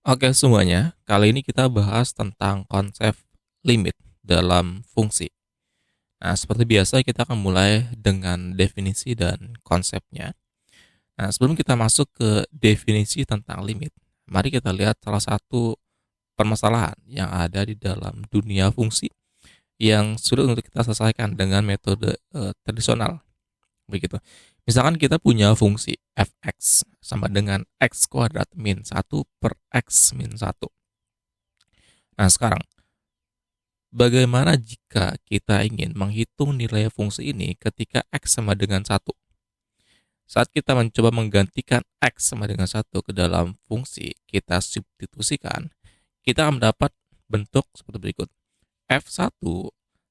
Oke semuanya, kali ini kita bahas tentang konsep limit dalam fungsi. Nah, seperti biasa kita akan mulai dengan definisi dan konsepnya. Nah, sebelum kita masuk ke definisi tentang limit, mari kita lihat salah satu permasalahan yang ada di dalam dunia fungsi yang sulit untuk kita selesaikan dengan metode tradisional. Begitu. Misalkan kita punya fungsi fx sama dengan x kuadrat min 1 per x min 1. Nah, sekarang bagaimana jika kita ingin menghitung nilai fungsi ini ketika x sama dengan 1? Saat kita mencoba menggantikan x sama dengan 1 ke dalam fungsi, kita substitusikan, kita akan mendapat bentuk seperti berikut. F1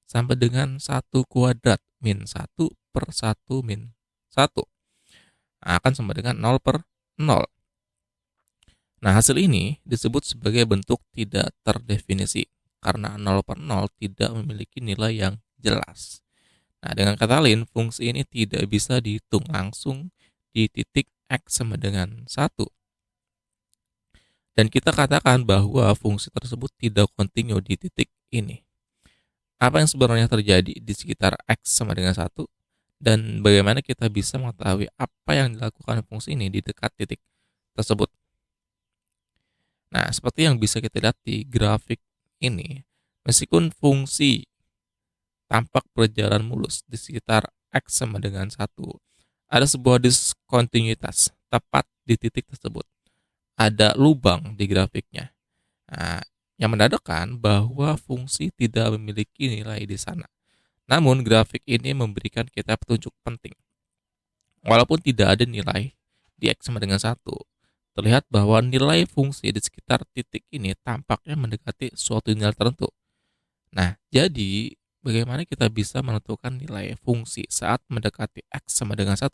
sama dengan 1 kuadrat min 1 per 1 min 1. Nah, akan sama dengan 0 per 0. Nah, hasil ini disebut sebagai bentuk tidak terdefinisi karena 0 per 0 tidak memiliki nilai yang jelas. Nah, dengan kata lain, fungsi ini tidak bisa dihitung langsung di titik x sama dengan 1. Dan kita katakan bahwa fungsi tersebut tidak kontinu di titik ini. Apa yang sebenarnya terjadi di sekitar x sama dengan 1? Dan bagaimana kita bisa mengetahui apa yang dilakukan fungsi ini di dekat titik tersebut? Nah, seperti yang bisa kita lihat di grafik ini, meskipun fungsi tampak berjalan mulus di sekitar x sama dengan 1, ada sebuah diskontinuitas tepat di titik tersebut. Ada lubang di grafiknya. Nah, yang menandakan bahwa fungsi tidak memiliki nilai di sana. Namun, grafik ini memberikan kita petunjuk penting. Walaupun tidak ada nilai di x sama dengan 1, terlihat bahwa nilai fungsi di sekitar titik ini tampaknya mendekati suatu nilai tertentu. Nah, jadi bagaimana kita bisa menentukan nilai fungsi saat mendekati x sama dengan 1,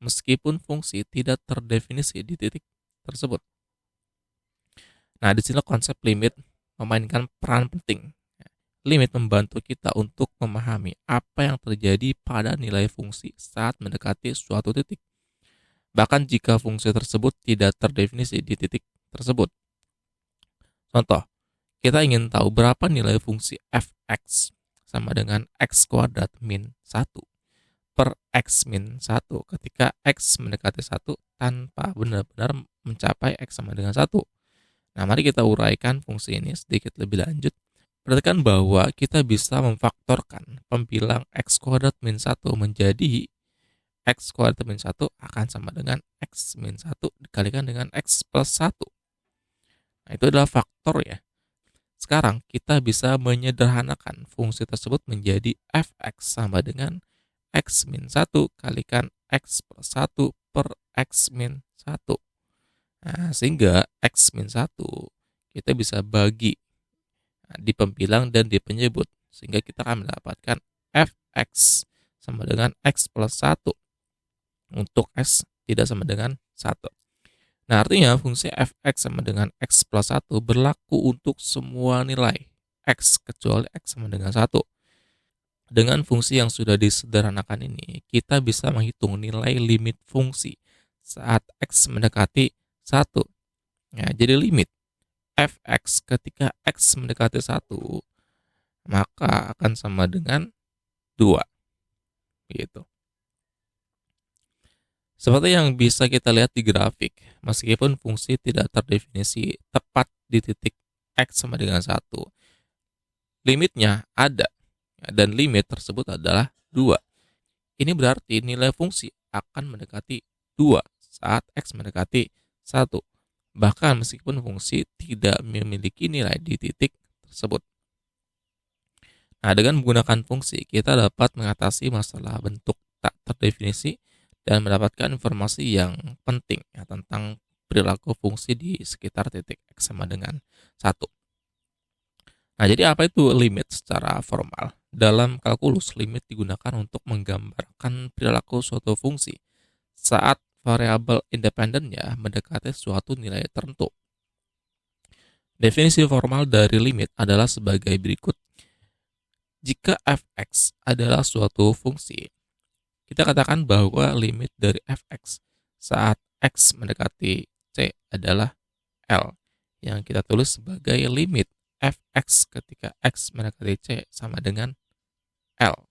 meskipun fungsi tidak terdefinisi di titik tersebut? Nah, di sini konsep limit memainkan peran penting. Limit membantu kita untuk memahami apa yang terjadi pada nilai fungsi saat mendekati suatu titik. Bahkan jika fungsi tersebut tidak terdefinisi di titik tersebut. Contoh, kita ingin tahu berapa nilai fungsi fx sama dengan x kuadrat min 1 per x min 1 ketika x mendekati 1 tanpa benar-benar mencapai x sama dengan 1. Nah, mari kita uraikan fungsi ini sedikit lebih lanjut. Perhatikan bahwa kita bisa memfaktorkan pembilang x kuadrat min 1 menjadi x kuadrat min 1 akan sama dengan x min 1 dikalikan dengan x plus 1. Nah, itu adalah faktor ya. Sekarang kita bisa menyederhanakan fungsi tersebut menjadi fx sama dengan x min 1 kalikan x plus 1 per x min 1. Nah, sehingga x min 1 kita bisa bagi di pembilang dan di penyebut. Sehingga kita akan mendapatkan fx sama dengan x plus 1 untuk x tidak sama dengan 1. Nah, artinya fungsi fx sama dengan x plus 1 berlaku untuk semua nilai x kecuali x sama dengan 1. Dengan fungsi yang sudah disederhanakan ini, kita bisa menghitung nilai limit fungsi saat x mendekati 1. Ya, jadi limit fx ketika x mendekati 1 maka akan sama dengan 2. Gitu. Seperti yang bisa kita lihat di grafik, meskipun fungsi tidak terdefinisi tepat di titik x sama dengan 1, limitnya ada, dan limit tersebut adalah 2. Ini berarti nilai fungsi akan mendekati 2 saat x mendekati 1, bahkan meskipun fungsi tidak memiliki nilai di titik tersebut. Nah, dengan menggunakan fungsi, kita dapat mengatasi masalah bentuk tak terdefinisi dan mendapatkan informasi yang penting ya, tentang perilaku fungsi di sekitar titik x sama dengan 1. Nah, jadi apa itu limit secara formal? Dalam kalkulus, limit digunakan untuk menggambarkan perilaku suatu fungsi saat variabel independennya mendekati suatu nilai tertentu. Definisi formal dari limit adalah sebagai berikut. Jika fx adalah suatu fungsi, kita katakan bahwa limit dari fx saat x mendekati c adalah L. yang kita tulis sebagai limit fx ketika x mendekati c sama dengan L.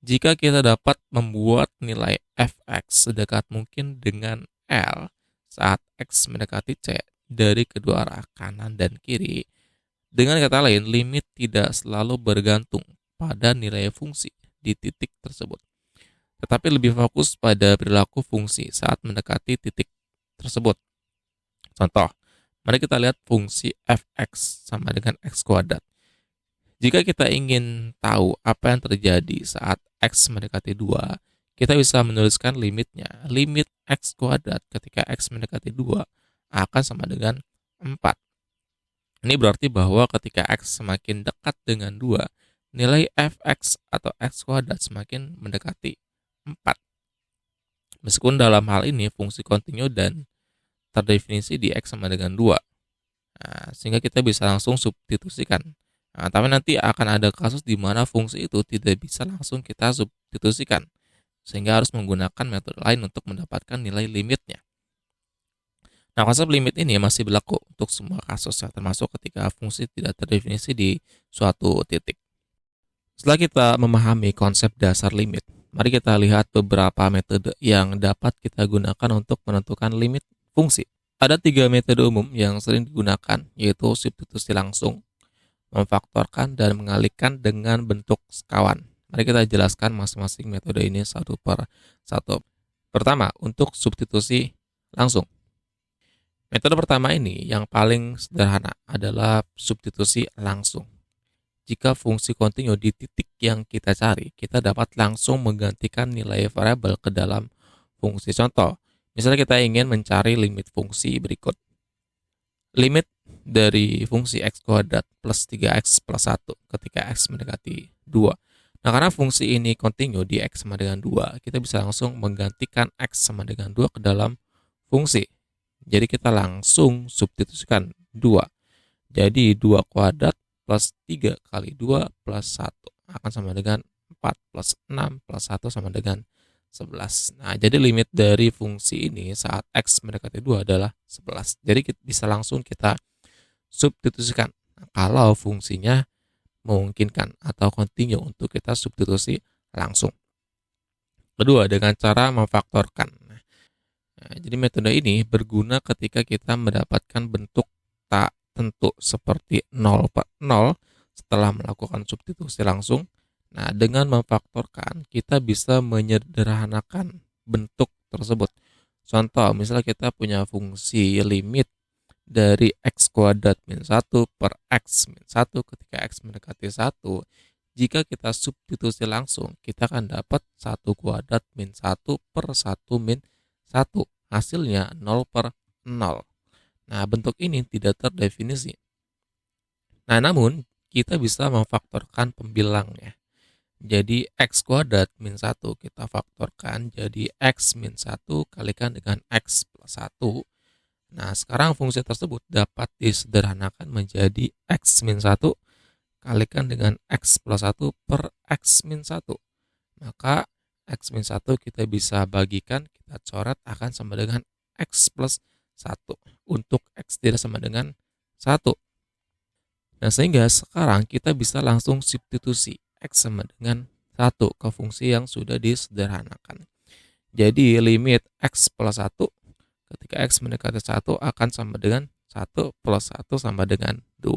Jika kita dapat membuat nilai fx sedekat mungkin dengan L saat x mendekati c dari kedua arah kanan dan kiri, dengan kata lain, limit tidak selalu bergantung pada nilai fungsi di titik tersebut, tetapi lebih fokus pada perilaku fungsi saat mendekati titik tersebut. Contoh, mari kita lihat fungsi fx sama dengan x kuadrat. Jika kita ingin tahu apa yang terjadi saat x mendekati 2, kita bisa menuliskan limitnya. Limit x kuadrat ketika x mendekati 2 akan sama dengan 4. Ini berarti bahwa ketika x semakin dekat dengan 2, nilai fx atau x kuadrat semakin mendekati 4. Meskipun dalam hal ini fungsi kontinu dan terdefinisi di x sama dengan 2. Sehingga kita bisa langsung substitusikan. Tapi nanti akan ada kasus di mana fungsi itu tidak bisa langsung kita substitusikan, sehingga harus menggunakan metode lain untuk mendapatkan nilai limitnya. Nah, konsep limit ini masih berlaku untuk semua kasus, termasuk ketika fungsi tidak terdefinisi di suatu titik. Setelah kita memahami konsep dasar limit, mari kita lihat beberapa metode yang dapat kita gunakan untuk menentukan limit fungsi. Ada 3 metode umum yang sering digunakan, yaitu substitusi langsung, memfaktorkan, dan mengalihkan dengan bentuk sekawan. Mari kita jelaskan masing-masing metode ini satu per satu. Pertama, untuk substitusi langsung. Metode pertama ini yang paling sederhana adalah substitusi langsung. Jika fungsi kontinu di titik yang kita cari, kita dapat langsung menggantikan nilai variabel ke dalam fungsi. Contoh, misalnya kita ingin mencari limit fungsi berikut. Limit dari fungsi x kuadrat plus 3x plus 1 ketika x mendekati 2. Nah, karena fungsi ini kontinu di x sama dengan 2, kita bisa langsung menggantikan x sama dengan 2 ke dalam fungsi. Jadi kita langsung substitusikan 2. Jadi 2 kuadrat plus 3 kali 2 plus 1 akan sama dengan 4 plus 6 plus 1 sama dengan 11. Nah, jadi limit dari fungsi ini saat x mendekati 2 adalah 11. Jadi kita bisa langsung kita substitusikan kalau fungsinya memungkinkan atau kontinu untuk kita substitusi langsung. Kedua, dengan cara memfaktorkan. Nah, jadi metode ini berguna ketika kita mendapatkan bentuk tak tentu seperti 0 per 0 setelah melakukan substitusi langsung. Nah, dengan memfaktorkan, kita bisa menyederhanakan bentuk tersebut. Contoh, misalnya kita punya fungsi limit dari x kuadrat min 1 per x min 1 ketika x mendekati 1. Jika kita substitusi langsung, kita akan dapat 1 kuadrat min 1 per 1 min 1. Hasilnya 0 per 0. Nah, bentuk ini tidak terdefinisi. Nah, namun kita bisa memfaktorkan pembilangnya. Jadi x kuadrat min 1 kita faktorkan jadi x min 1 kalikan dengan x plus 1. Nah, sekarang fungsi tersebut dapat disederhanakan menjadi x min 1 kalikan dengan x plus 1 per x min 1. Maka x min 1 kita bisa bagikan, kita coret akan sama dengan x plus 1 untuk x tidak sama dengan 1. Nah, sehingga sekarang kita bisa langsung substitusi x sama dengan 1 ke fungsi yang sudah disederhanakan. Jadi limit x plus 1 ketika x mendekati 1 akan sama dengan 1 plus 1 sama dengan 2.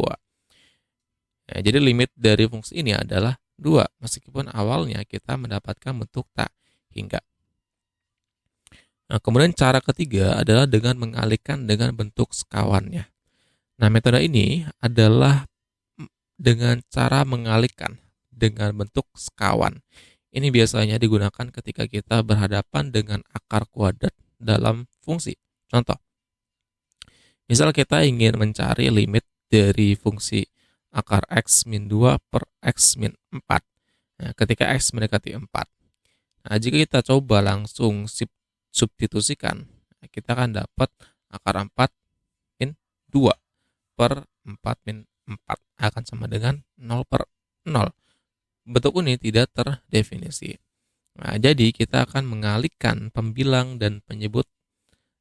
Nah, jadi limit dari fungsi ini adalah 2, meskipun awalnya kita mendapatkan bentuk tak hingga. Nah, kemudian cara ketiga adalah dengan mengalihkan dengan bentuk sekawannya. Nah, metode ini adalah dengan cara mengalihkan dengan bentuk sekawan. Ini biasanya digunakan ketika kita berhadapan dengan akar kuadrat dalam fungsi. Contoh, misal kita ingin mencari limit dari fungsi akar x min 2 per x min 4. Nah, ketika x mendekati 4. Nah, jika kita coba langsung substitusikan, kita akan dapat akar 4 min 2 per 4 min 4 akan sama dengan 0 per 0. Bentuk ini tidak terdefinisi. Nah, jadi kita akan mengalihkan pembilang dan penyebut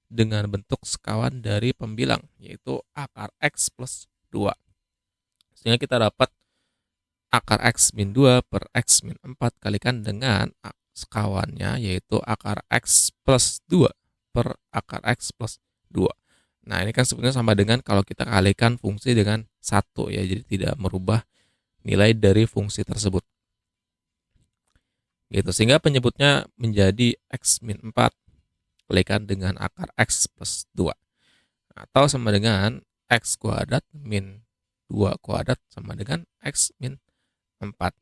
dengan bentuk sekawan dari pembilang, yaitu akar X plus 2. Sehingga kita dapat akar X min 2 per X min 4 kalikan dengan sekawannya, yaitu akar X plus 2 per akar X plus 2. Nah, ini kan sebenarnya sama dengan kalau kita kalikan fungsi dengan 1 ya, jadi tidak merubah nilai dari fungsi tersebut. Gitu, sehingga penyebutnya menjadi X min 4 kalikan dengan akar X plus 2. Atau sama dengan X kuadrat min 2 kuadrat sama dengan X min 4.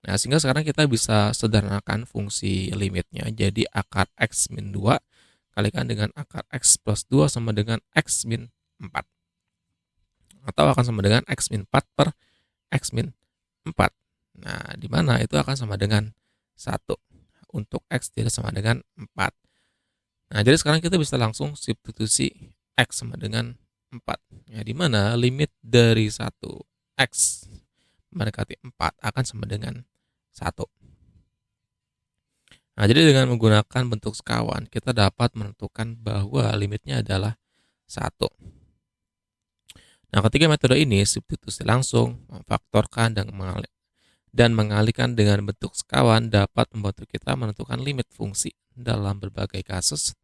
Nah, sehingga sekarang kita bisa sederhanakan fungsi limitnya. Jadi akar X min 2 kalikan dengan akar X plus 2 sama dengan X min 4. Atau akan sama dengan X min 4 per X min 4. Nah, di mana itu akan sama dengan 1. Untuk X tidak sama dengan 4. Nah, jadi sekarang kita bisa langsung substitusi X sama dengan 4. Ya, di mana limit dari 1 X mendekati 4 akan sama dengan 1. Nah, jadi dengan menggunakan bentuk sekawan, kita dapat menentukan bahwa limitnya adalah 1. Nah, ketiga metode ini, substitusi langsung, memfaktorkan, dan mengalihkan dengan bentuk sekawan dapat membantu kita menentukan limit fungsi dalam berbagai kasus